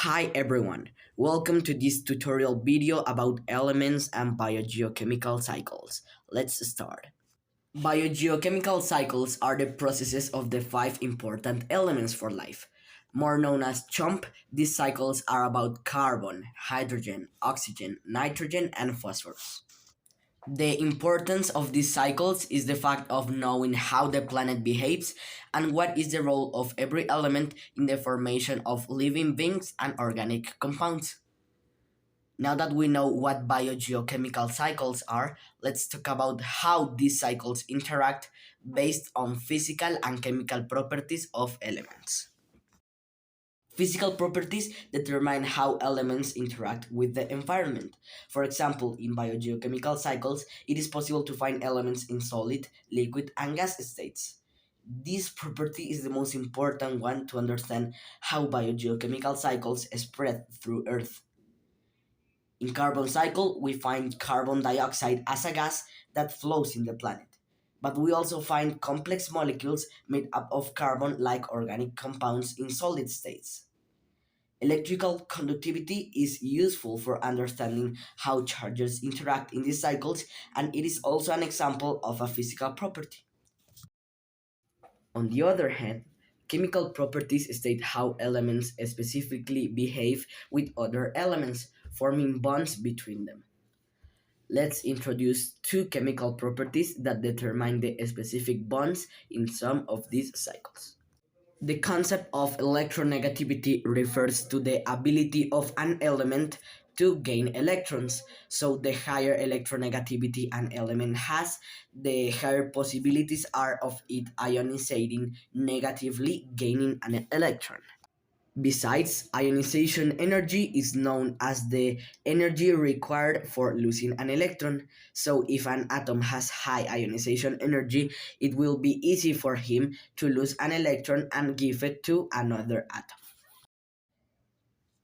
Hi everyone, welcome to this tutorial video about elements and biogeochemical cycles. Let's start. Biogeochemical cycles are the processes of the five important elements for life. More known as CHOMP, these cycles are about carbon, hydrogen, oxygen, nitrogen, and phosphorus. The importance of these cycles is the fact of knowing how the planet behaves and what is the role of every element in the formation of living beings and organic compounds. Now that we know what biogeochemical cycles are, let's talk about how these cycles interact based on physical and chemical properties of elements. Physical properties determine how elements interact with the environment. For example, in biogeochemical cycles, it is possible to find elements in solid, liquid, and gas states. This property is the most important one to understand how biogeochemical cycles spread through Earth. In carbon cycle, we find carbon dioxide as a gas that flows in the planet. But we also find complex molecules made up of carbon-like organic compounds in solid states. Electrical conductivity is useful for understanding how charges interact in these cycles, and it is also an example of a physical property. On the other hand, chemical properties state how elements specifically behave with other elements, forming bonds between them. Let's introduce two chemical properties that determine the specific bonds in some of these cycles. The concept of electronegativity refers to the ability of an element to gain electrons. So, the higher electronegativity an element has, the higher possibilities are of it ionizing negatively, gaining an electron. Besides, ionization energy is known as the energy required for losing an electron. So, if an atom has high ionization energy, it will be easy for him to lose an electron and give it to another atom.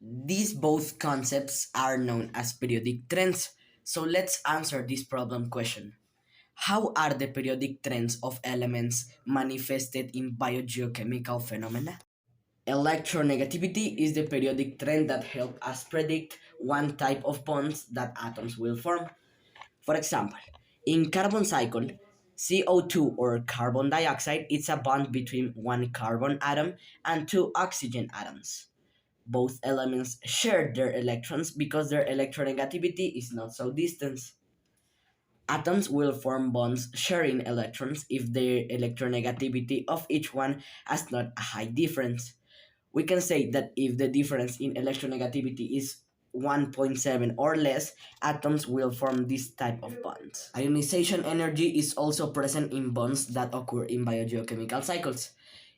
These both concepts are known as periodic trends. So, let's answer this problem question. How are the periodic trends of elements manifested in biogeochemical phenomena? Electronegativity is the periodic trend that helps us predict one type of bonds that atoms will form. For example, in carbon cycle, CO2 or carbon dioxide is a bond between one carbon atom and two oxygen atoms. Both elements share their electrons because their electronegativity is not so distant. Atoms will form bonds sharing electrons if their electronegativity of each one has not a high difference. We can say that if the difference in electronegativity is 1.7 or less, atoms will form this type of bonds. Ionization energy is also present in bonds that occur in biogeochemical cycles.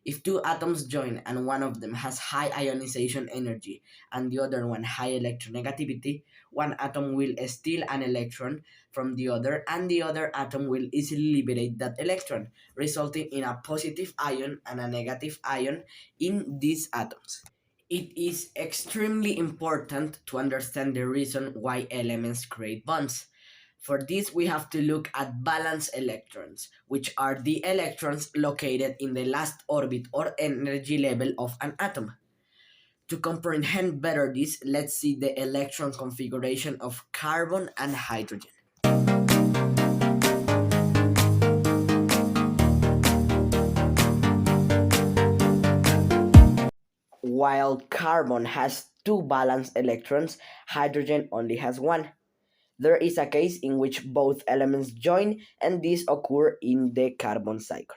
If two atoms join and one of them has high ionization energy and the other one high electronegativity, one atom will steal an electron from the other and the other atom will easily liberate that electron, resulting in a positive ion and a negative ion in these atoms. It is extremely important to understand the reason why elements create bonds. For this, we have to look at valence electrons, which are the electrons located in the last orbit or energy level of an atom. To comprehend better this, let's see the electron configuration of carbon and hydrogen. While carbon has two valence electrons, hydrogen only has one. There is a case in which both elements join, and this occurs in the carbon cycle.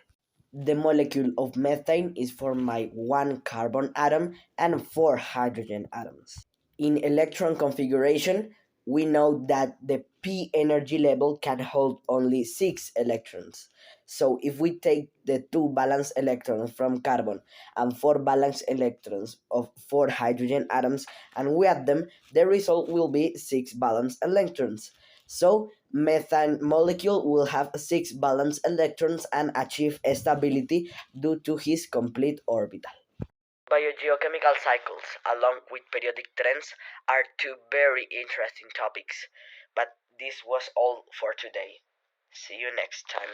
The molecule of methane is formed by one carbon atom and four hydrogen atoms. In electron configuration, we know that the p energy level can hold only 6 electrons. So if we take the two valence electrons from carbon and four valence electrons of four hydrogen atoms and we add them, the result will be 6 valence electrons. So methane molecule will have 6 valence electrons and achieve stability due to his complete orbital. Biogeochemical cycles, along with periodic trends, are two very interesting topics. But this was all for today. See you next time.